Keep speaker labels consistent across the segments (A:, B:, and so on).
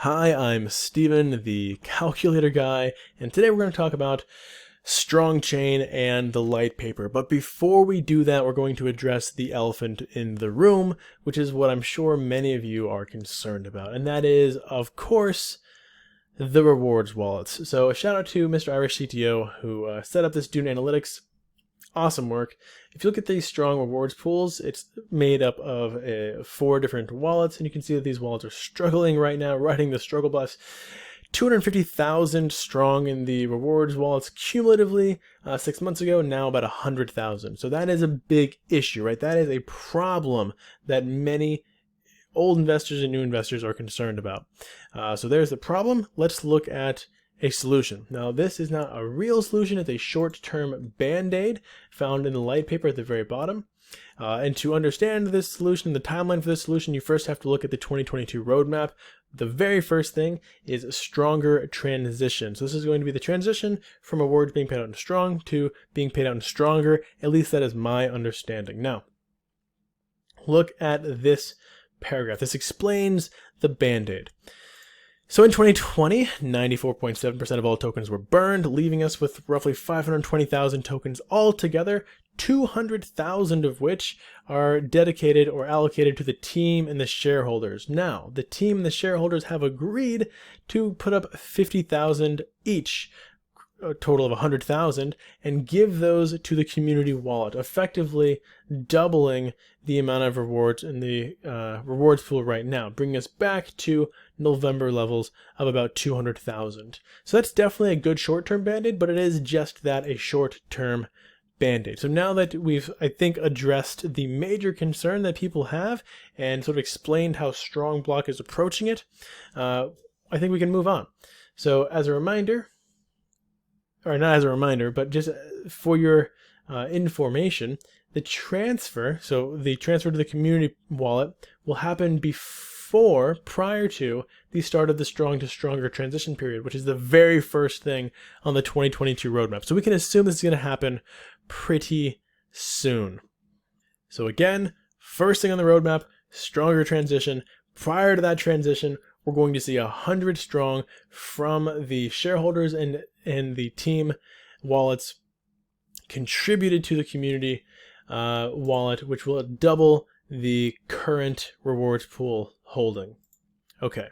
A: Hi, I'm Steven, the calculator guy, and today we're going to talk about StrongChain and the light paper. But before we do that, we're going to address the elephant in the room, which is what I'm sure many of you are concerned about, and that is, of course, the rewards wallets. So a shout out to Mr. Irish CTO who set up this Dune Analytics. Awesome work. If you look at these strong rewards pools, it's made up of 4 different wallets, and you can see that these wallets are struggling right now, riding the struggle bus. 250,000 strong in the rewards wallets cumulatively 6 months ago, now about 100,000. So that is a big issue, right? That is a problem that many old investors and new investors are concerned about. So there's the problem. Let's look at a solution. Now, this is not a real solution. It's a short-term band-aid found in the light paper at the very bottom. And to understand this solution, the timeline for this solution, you first have to look at the 2022 roadmap. The very first thing is a stronger transition. So this is going to be the transition from rewards being paid out in strong to being paid out in stronger. At least that is my understanding. Now, look at this paragraph. This explains the band-aid. So in 2020, 94.7% of all tokens were burned, leaving us with roughly 520,000 tokens altogether, 200,000 of which are dedicated or allocated to the team and the shareholders. Now, the team and the shareholders have agreed to put up 50,000 each, a total of 100,000, and give those to the community wallet, effectively doubling the amount of rewards in the rewards pool right now, bringing us back to November levels of about 200,000. So that's definitely a good short-term band-aid, but it is just that, a short-term band-aid. So now that we've, I think, addressed the major concern that people have and sort of explained how StrongBlock is approaching it, I think we can move on. So as a reminder, or not as a reminder, but just for your information, the transfer, so the transfer to the community wallet will happen prior to the start of the strong to stronger transition period, which is the very first thing on the 2022 roadmap. So we can assume this is going to happen pretty soon. So again, first thing on the roadmap, stronger transition. Prior to that transition, we're going to see 100 strong from the shareholders and the team wallets contributed to the community wallet, which will double the current rewards pool holding. Okay,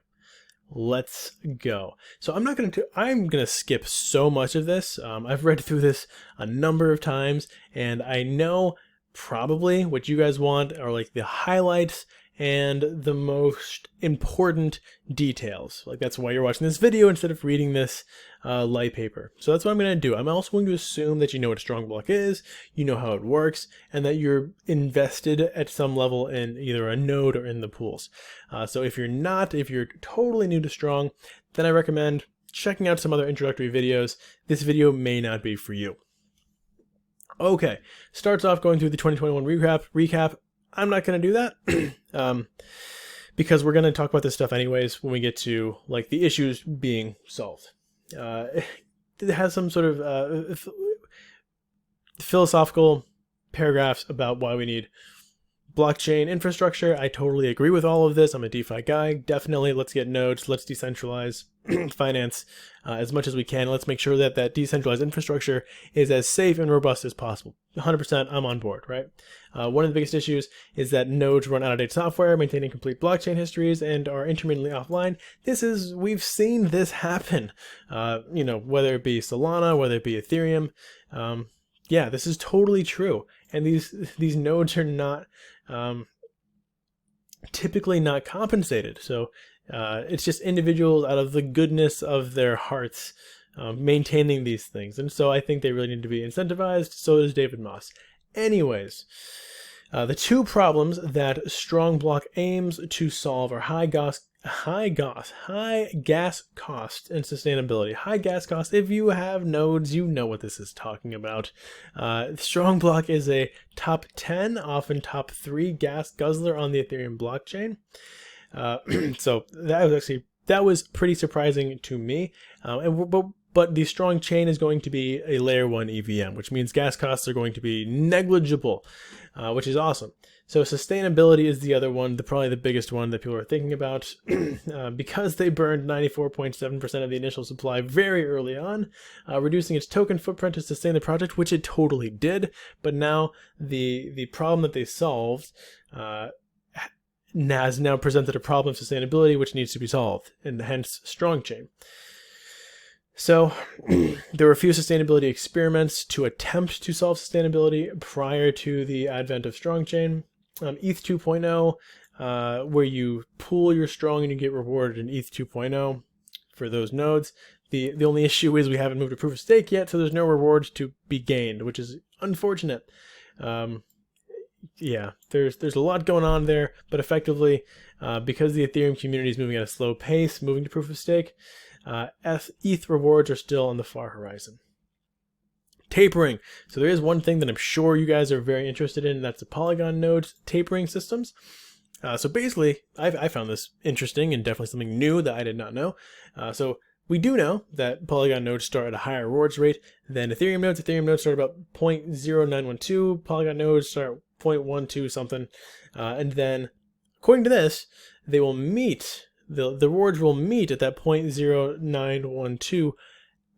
A: let's go. So I'm going to skip so much of this. I've read through this a number of times, and I know probably what you guys want are like the highlights and the most important details. Like, that's why you're watching this video instead of reading this light paper. So that's what I'm going to do. I'm also going to assume that you know what StrongBlock is, you know how it works, and that you're invested at some level in either a node or in the pools. So if you're not, if you're totally new to Strong, then I recommend checking out some other introductory videos. This video may not be for you. Okay, starts off going through the 2021 recap. I'm not going to do that because we're going to talk about this stuff anyways when we get to like the issues being solved. It has some sort of philosophical paragraphs about why we need blockchain infrastructure. I totally agree with all of this. I'm a DeFi guy. Definitely, let's get nodes. Let's decentralize finance as much as we can. Let's make sure that that decentralized infrastructure is as safe and robust as possible. 100%, I'm on board, right? One of the biggest issues is that nodes run out-of-date software, maintaining complete blockchain histories, and are intermittently offline. We've seen this happen, whether it be Solana, whether it be Ethereum. Yeah, this is totally true. And these nodes are not typically not compensated. So it's just individuals out of the goodness of their hearts maintaining these things. And so I think they really need to be incentivized. So does David Moss. Anyways, the two problems that StrongBlock aims to solve are high gas cost and sustainability. High gas cost, if you have nodes, you know what this is talking about. StrongBlock is a top 10, often top 3 gas guzzler on the Ethereum blockchain. So that was pretty surprising to me. But but the StrongChain is going to be a layer 1 EVM, which means gas costs are going to be negligible, which is awesome. So sustainability is the other one, probably the biggest one that people are thinking about. Because they burned 94.7% of the initial supply very early on, reducing its token footprint to sustain the project, which it totally did. But now the problem that they solved has now presented a problem of sustainability which needs to be solved, and hence StrongChain. So there were a few sustainability experiments to attempt to solve sustainability prior to the advent of StrongChain. ETH 2.0, where you pool your strong and you get rewarded in ETH 2.0 for those nodes. The only issue is we haven't moved to proof of stake yet, so there's no rewards to be gained, which is unfortunate. Yeah, there's a lot going on there, but effectively, because the Ethereum community is moving at a slow pace, moving to proof of stake, ETH rewards are still on the far horizon. Tapering. So there is one thing that I'm sure you guys are very interested in, and that's the Polygon node tapering systems. So basically, I found this interesting and definitely something new that I did not know. So we do know that Polygon nodes start at a higher rewards rate than Ethereum nodes. Ethereum nodes start about 0.0912. Polygon nodes start 0.12 something. And then, according to this, they will meet, the rewards will meet at that 0.0912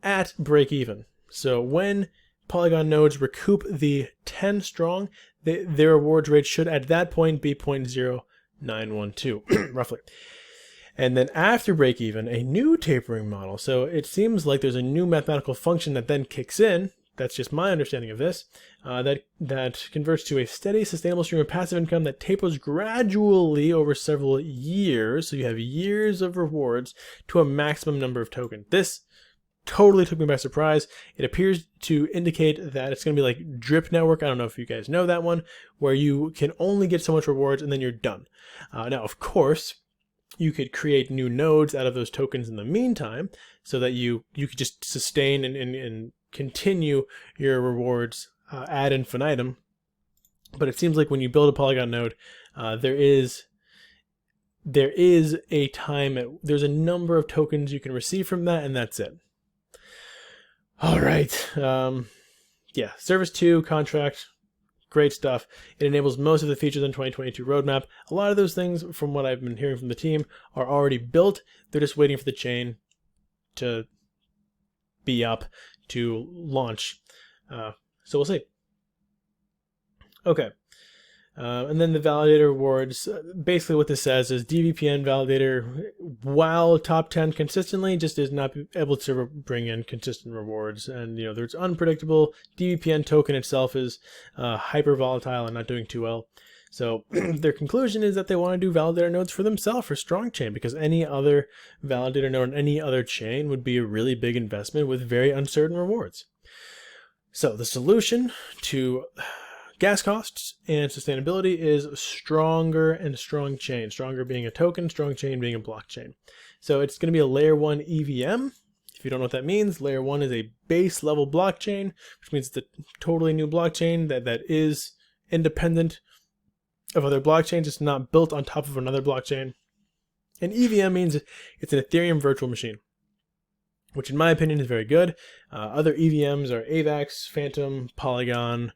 A: at break even. So when Polygon nodes recoup the 10 strong, their rewards rate should at that point be 0.0912, roughly. And then after break even, a new tapering model. So it seems like there's a new mathematical function that then kicks in. That's just my understanding of this. That converts to a steady, sustainable stream of passive income that tapers gradually over several years. So you have years of rewards to a maximum number of tokens. This totally took me by surprise. It appears to indicate that it's going to be like Drip Network. I don't know if you guys know that one, where you can only get so much rewards and then you're done. Now, of course, you could create new nodes out of those tokens in the meantime, so that you could just sustain and continue your rewards ad infinitum. But it seems like when you build a Polygon node, there is a time, there's a number of tokens you can receive from that, and that's it. All right. Yeah, Service 2 contract, great stuff. It enables most of the features in 2022 roadmap. A lot of those things, from what I've been hearing from the team, are already built. They're just waiting for the chain to be up to launch. So we'll see. Okay. And then the validator rewards, basically what this says is DVPN validator, while top 10 consistently, just is not able to bring in consistent rewards. And, you know, there's unpredictable. DVPN token itself is hyper volatile and not doing too well. So their conclusion is that they want to do validator nodes for themselves, for StrongChain, because any other validator node on any other chain would be a really big investment with very uncertain rewards. So the solution to gas costs and sustainability is Stronger and StrongChain. Stronger being a token, StrongChain being a blockchain. So it's going to be a layer 1 EVM. If you don't know what that means, layer 1 is a base level blockchain, which means it's a totally new blockchain that is independent of other blockchains. It's not built on top of another blockchain. And EVM means it's an Ethereum virtual machine, which in my opinion is very good. Other EVMs are AVAX, Phantom, Polygon,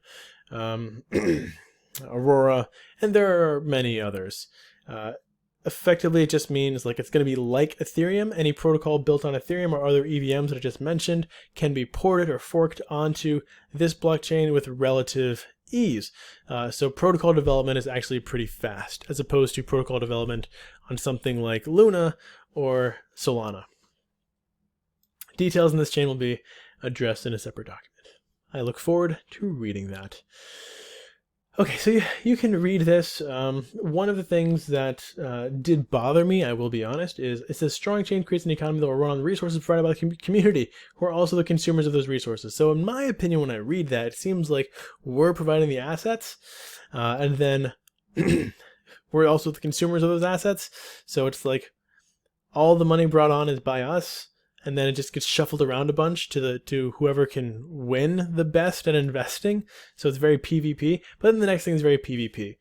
A: Aurora, and there are many others. Effectively, it just means like it's going to be like Ethereum. Any protocol built on Ethereum or other EVMs that I just mentioned can be ported or forked onto this blockchain with relative ease. So protocol development is actually pretty fast, as opposed to protocol development on something like Luna or Solana. Details in this chain will be addressed in a separate document. I look forward to reading that. Okay, so you can read this. One of the things that did bother me, I will be honest, is it says StrongChain creates an economy that will run on the resources provided by the community, who are also the consumers of those resources. So in my opinion, when I read that, it seems like we're providing the assets, and then we're also the consumers of those assets. So it's like all the money brought on is by us, and then it just gets shuffled around a bunch to whoever can win the best at investing. So it's very PvP, but then the next thing is very PvP,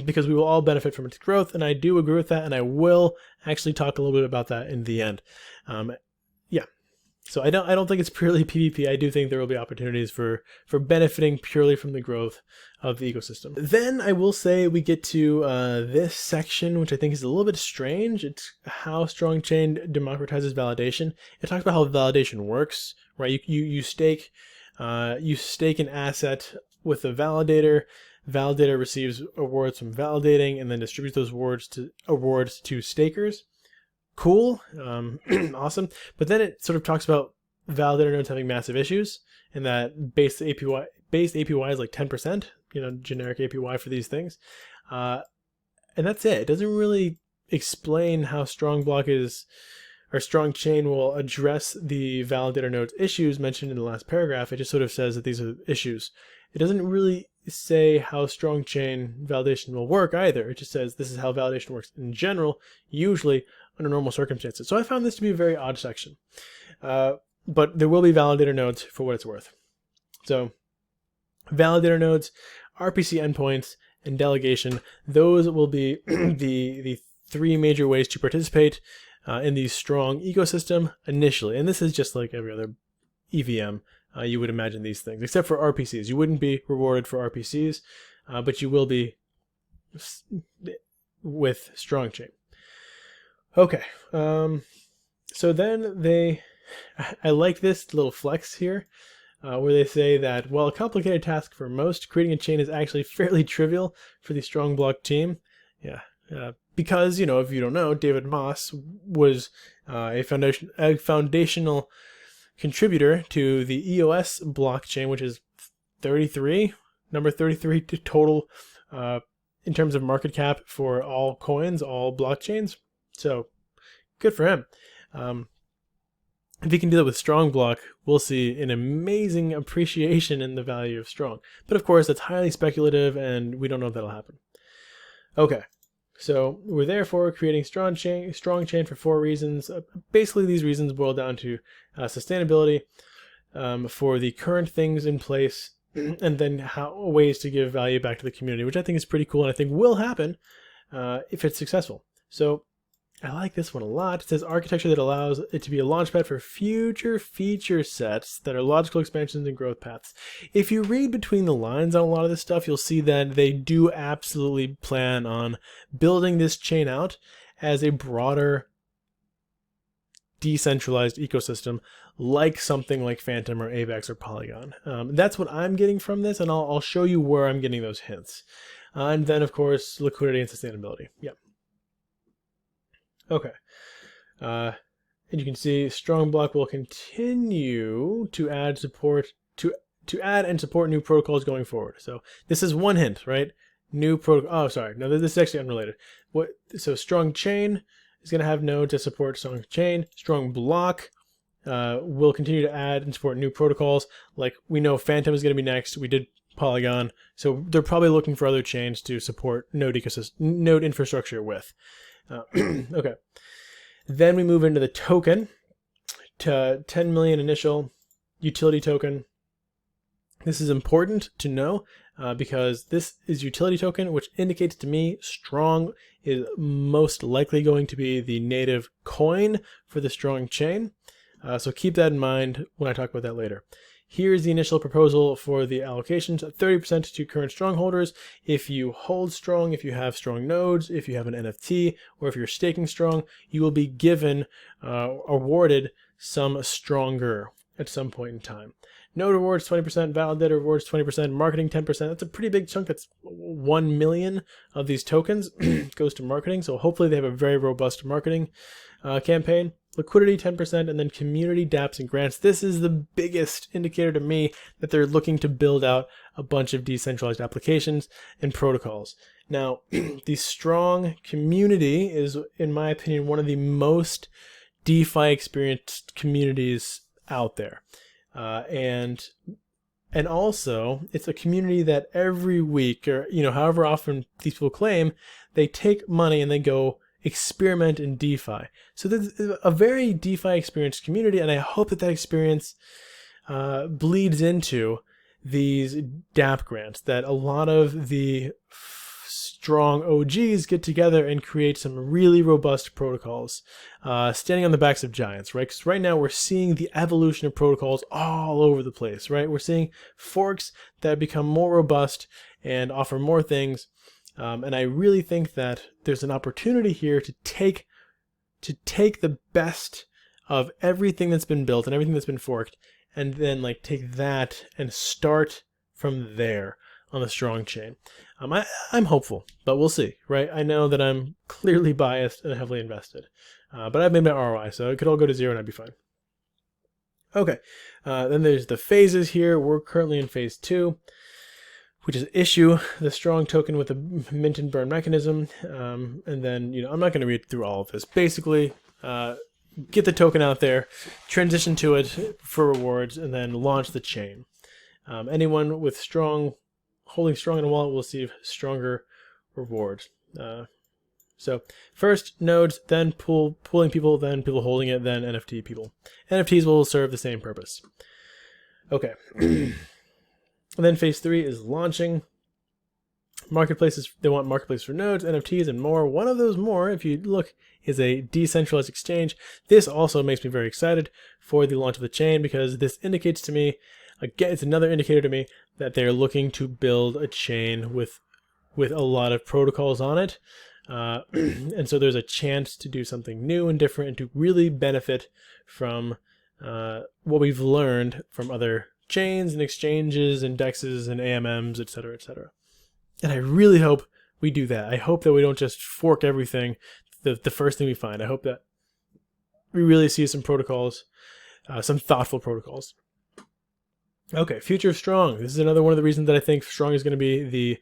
A: because we will all benefit from its growth, and I do agree with that, and I will actually talk a little bit about that in the end. Yeah. So I don't think it's purely PvP. I do think there will be opportunities for benefiting purely from the growth of the ecosystem. Then I will say we get to this section, which I think is a little bit strange. It's how StrongChain democratizes validation. It talks about how validation works, right? You stake an asset with a validator. Validator receives awards from validating and then distributes those awards to stakers. Cool, awesome. But then it sort of talks about validator nodes having massive issues, and that base APY is like 10%, generic APY for these things, and that's it. It doesn't really explain how StrongChain will address the validator nodes issues mentioned in the last paragraph. It just sort of says that these are issues. It doesn't really say how StrongChain validation will work either. It just says this is how validation works in general, usually under normal circumstances. So I found this to be a very odd section. But there will be validator nodes for what it's worth. So validator nodes, RPC endpoints, and delegation, those will be the three major ways to participate in the Strong ecosystem initially. And this is just like every other EVM. You would imagine these things, except for RPCs. You wouldn't be rewarded for RPCs, but you will be with StrongChain. Okay, so then I like this little flex here, where they say that while a complicated task for most, creating a chain is actually fairly trivial for the StrongBlock team. Yeah, because, if you don't know, David Moss was a foundational contributor to the EOS blockchain, which is number 33 to total in terms of market cap for all coins, all blockchains. So good for him. If he can do that with StrongBlock, we'll see an amazing appreciation in the value of Strong. But of course, that's highly speculative, and we don't know if that'll happen. Okay, so we're therefore creating StrongChain for 4 reasons. Basically, these reasons boil down to sustainability for the current things in place, and then ways to give value back to the community, which I think is pretty cool, and I think will happen if it's successful. So I like this one a lot. It says architecture that allows it to be a launchpad for future feature sets that are logical expansions and growth paths. If you read between the lines on a lot of this stuff, you'll see that they do absolutely plan on building this chain out as a broader decentralized ecosystem, like something like Phantom or AVAX or Polygon. That's what I'm getting from this, and I'll show you where I'm getting those hints. And then, of course, liquidity and sustainability. Yep. Okay, and you can see StrongBlock will continue to add support to add and support new protocols going forward. So this is one hint, right? New protocol. Oh, sorry. No, this is actually unrelated. So StrongChain is going to have nodes to support StrongChain. StrongBlock will continue to add and support new protocols. Like we know, Phantom is going to be next. We did Polygon, so they're probably looking for other chains to support node infrastructure with. Okay, then we move into the token, to 10 million initial utility token. This is important to know because this is utility token, which indicates to me Strong is most likely going to be the native coin for the Strong chain. So keep that in mind when I talk about that later. Here's the initial proposal for the allocations, 30% to current Strong holders. If you hold Strong, if you have Strong nodes, if you have an NFT, or if you're staking Strong, you will be given, awarded some Stronger at some point in time. Node rewards 20%, validator rewards 20%, marketing 10%. That's a pretty big chunk. That's 1 million of these tokens goes to marketing. So hopefully they have a very robust marketing campaign. Liquidity 10%, and then community dApps and grants. This is the biggest indicator to me that they're looking to build out a bunch of decentralized applications and protocols. Now, the Strong community is, in my opinion, one of the most DeFi experienced communities out there. And also, it's a community that every week, or however often these people claim, they take money and they go experiment in DeFi. So there's a very DeFi experienced community, and I hope that experience bleeds into these dApp grants, that a lot of the strong OGs get together and create some really robust protocols, standing on the backs of giants, right? Because right now we're seeing the evolution of protocols all over the place, right? We're seeing forks that become more robust and offer more things. And I really think that there's an opportunity here to take the best of everything that's been built and everything that's been forked, and then like take that and start from there on the StrongChain. I'm hopeful, but we'll see, right? I know that I'm clearly biased and heavily invested, but I've made my ROI, so it could all go to zero and I'd be fine. Okay, then there's the phases here. We're currently in phase 2, which is issue the strong token with a mint and burn mechanism. And then, I'm not going to read through all of this. Basically, get the token out there, transition to it for rewards, and then launch the chain. Anyone with holding strong in a wallet will receive stronger rewards. So first nodes, then pooling people, then people holding it, then NFT people. NFTs will serve the same purpose. Okay. And then phase 3 is launching. Marketplaces, they want marketplace for nodes, NFTs, and more. One of those more, if you look, is a decentralized exchange. This also makes me very excited for the launch of the chain, because this indicates to me, again, it's another indicator to me that they're looking to build a chain with a lot of protocols on it. And so there's a chance to do something new and different and to really benefit from what we've learned from other chains and exchanges and DEXs and AMMs, etc., etc. And I really hope we do that. I hope that we don't just fork everything the first thing we find. I hope that we really see some protocols, some thoughtful protocols. Okay, future of Strong. This is another one of the reasons that I think Strong is going to be the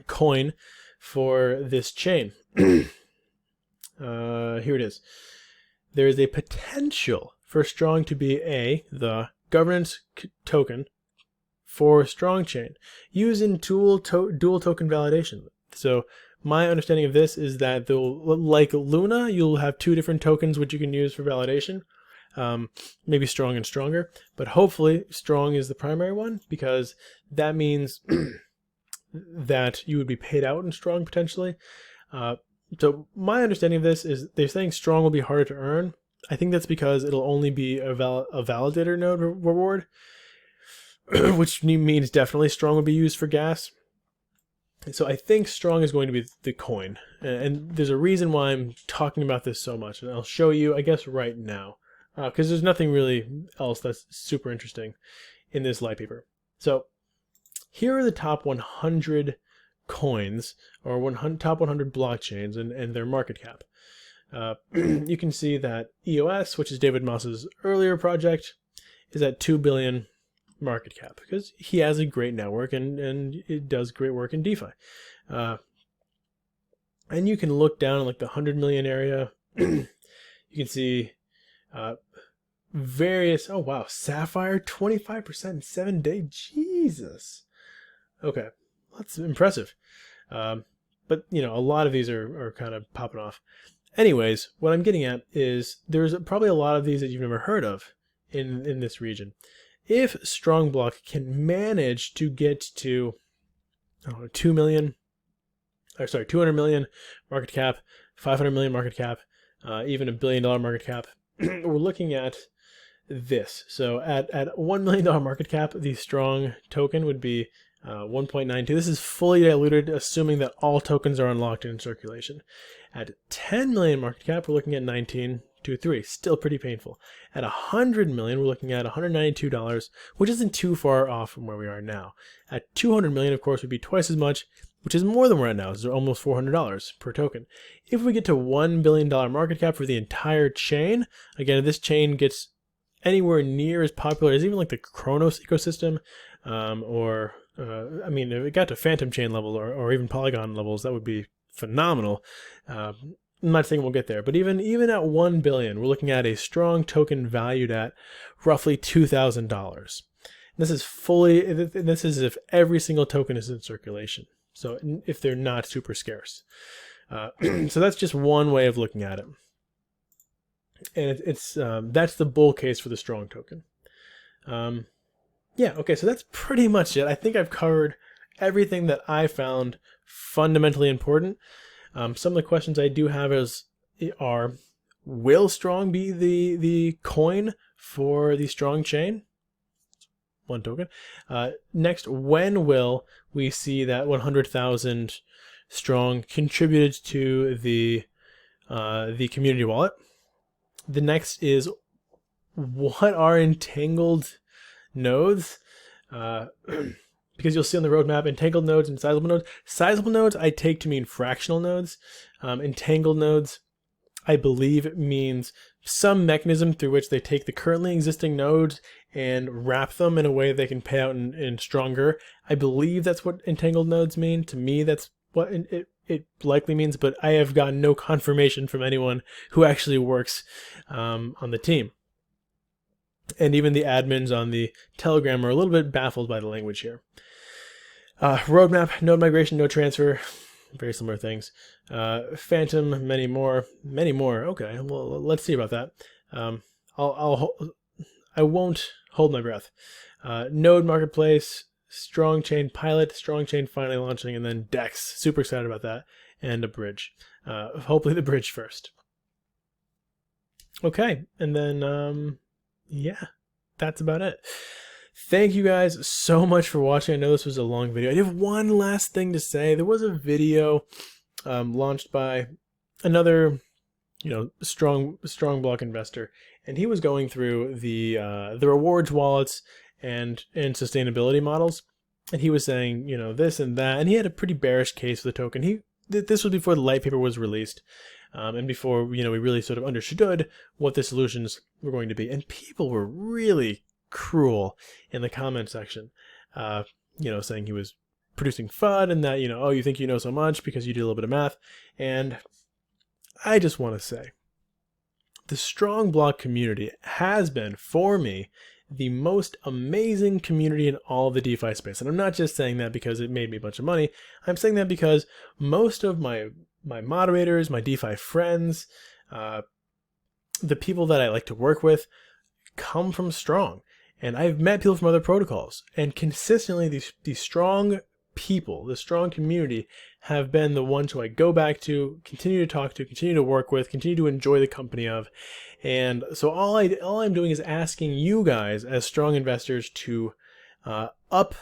A: coin for this chain. Here it is. There is a potential for Strong to be the governance token for StrongChain used in dual token validation. So my understanding of this is that like Luna, you'll have 2 different tokens which you can use for validation. Maybe Strong and Stronger, but hopefully Strong is the primary one, because that means that you would be paid out in Strong potentially. So my understanding of this is they're saying Strong will be harder to earn. I think that's because it'll only be a validator node reward, which means definitely Strong will be used for gas. So I think Strong is going to be the coin, and there's a reason why I'm talking about this so much, and I'll show you, I guess, right now. Because there's nothing really else that's super interesting in this light paper. So here are the top 100 coins, or top 100 blockchains and their market cap. You can see that EOS, which is David Moss's earlier project, is at 2 billion market cap, because he has a great network and it does great work in DeFi. And you can look down in like the 100 million area. You can see various, oh wow, Sapphire 25% in 7 days. Jesus. Okay, that's impressive. But a lot of these are kind of popping off. Anyways, what I'm getting at is there's probably a lot of these that you've never heard of in this region. If StrongBlock can manage to get to 200 million market cap, 500 million market cap, even $1 billion market cap, we're looking at this. So at $1 million market cap, the Strong token would be 1.92. This is fully diluted, assuming that all tokens are unlocked in circulation. At 10 million market cap, we're looking at 19.23. Still pretty painful. At 100 million, we're looking at $192, which isn't too far off from where we are now. At 200 million, of course, would be twice as much, which is more than we're at now. It's almost $400 per token. If we get to $1 billion market cap for the entire chain, again, if this chain gets anywhere near as popular as even like the Kronos ecosystem, I mean, if it got to Phantom Chain level or even Polygon levels, that would be phenomenal. I'm not saying we'll get there, but even at 1 billion, we're looking at a Strong token valued at roughly $2,000. This is if every single token is in circulation. So if they're not super scarce. So that's just one way of looking at it. And that's the bull case for the Strong token. Yeah, okay, so that's pretty much it. I think I've covered everything that I found fundamentally important. Some of the questions I do have are, will Strong be the coin for the Strong chain? One token. Next, when will we see that 100,000 Strong contributed to the community wallet? The next is, what are entangled nodes? Because you'll see on the roadmap entangled nodes and sizable nodes. Sizable nodes I take to mean fractional nodes. Entangled nodes, I believe, means some mechanism through which they take the currently existing nodes and wrap them in a way they can pay out in stronger. I believe that's what entangled nodes mean. To me, that's what it likely means, but I have gotten no confirmation from anyone who actually works on the team. And even the admins on the Telegram are a little bit baffled by the language here. Roadmap, node migration, node transfer, very similar things. Phantom, many more. Okay, well, let's see about that. I won't hold my breath. Node marketplace, StrongChain pilot, StrongChain finally launching, and then DEX. Super excited about that, and a bridge. Hopefully the bridge first. Okay, and then yeah, that's about it. Thank you guys so much for watching. I know this was a long video. I have one last thing to say. There was a video launched by another, StrongBlock investor, and he was going through the rewards wallets and sustainability models, and he was saying, this and that, and he had a pretty bearish case for the token. This was before the light paper was released, and before we really sort of understood what the solutions were going to be, and people were really cruel in the comment section, saying he was producing FUD and that, oh, you think you know so much because you do a little bit of math. And I just want to say, the StrongBlock community has been, for me, the most amazing community in all of the DeFi space. And I'm not just saying that because it made me a bunch of money. I'm saying that because most of my moderators, my DeFi friends, the people that I like to work with come from Strong. And I've met people from other protocols, and consistently these strong people, the strong community, have been the ones who I go back to, continue to talk to, continue to work with, continue to enjoy the company of. And so all I'm doing is asking you guys as strong investors to up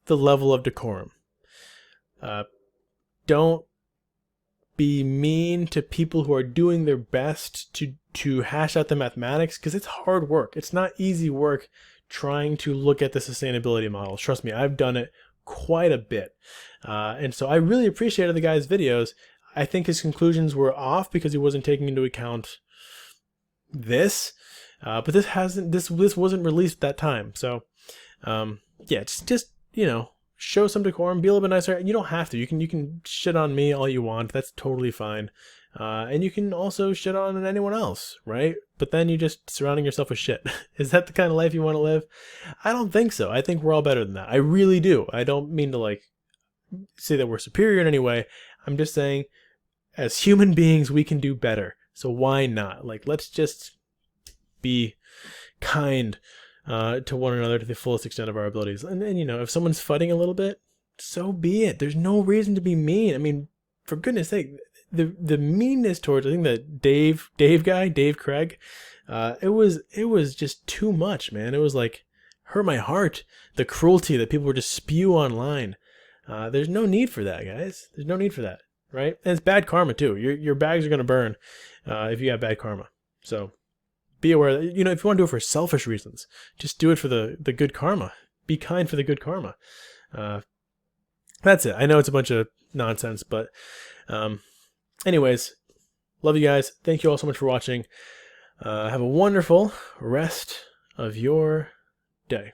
A: the level of decorum. Don't be mean to people who are doing their best to hash out the mathematics, because it's hard work. It's not easy work trying to look at the sustainability models. Trust me, I've done it quite a bit. And so I really appreciated the guy's videos. I think his conclusions were off because he wasn't taking into account this, but this wasn't released at that time. So yeah, just show some decorum, be a little bit nicer. You don't have to. You can shit on me all you want. That's totally fine. And you can also shit on anyone else, right? But then you're just surrounding yourself with shit. Is that the kind of life you want to live? I don't think so. I think we're all better than that. I really do. I don't mean to say that we're superior in any way. I'm just saying, as human beings, we can do better. So why not? Let's just be kind to one another to the fullest extent of our abilities. And if someone's fudding a little bit, so be it. There's no reason to be mean. I mean, for goodness sake, the meanness towards, I think that Dave Craig, it was just too much, man. It was hurt my heart, the cruelty that people would just spew online. There's no need for that, guys. There's no need for that, right? And it's bad karma too. Your bags are gonna burn if you have bad karma. So be aware that, if you want to do it for selfish reasons, just do it for the good karma. Be kind for the good karma. That's it. I know it's a bunch of nonsense, but anyways, love you guys. Thank you all so much for watching. Have a wonderful rest of your day.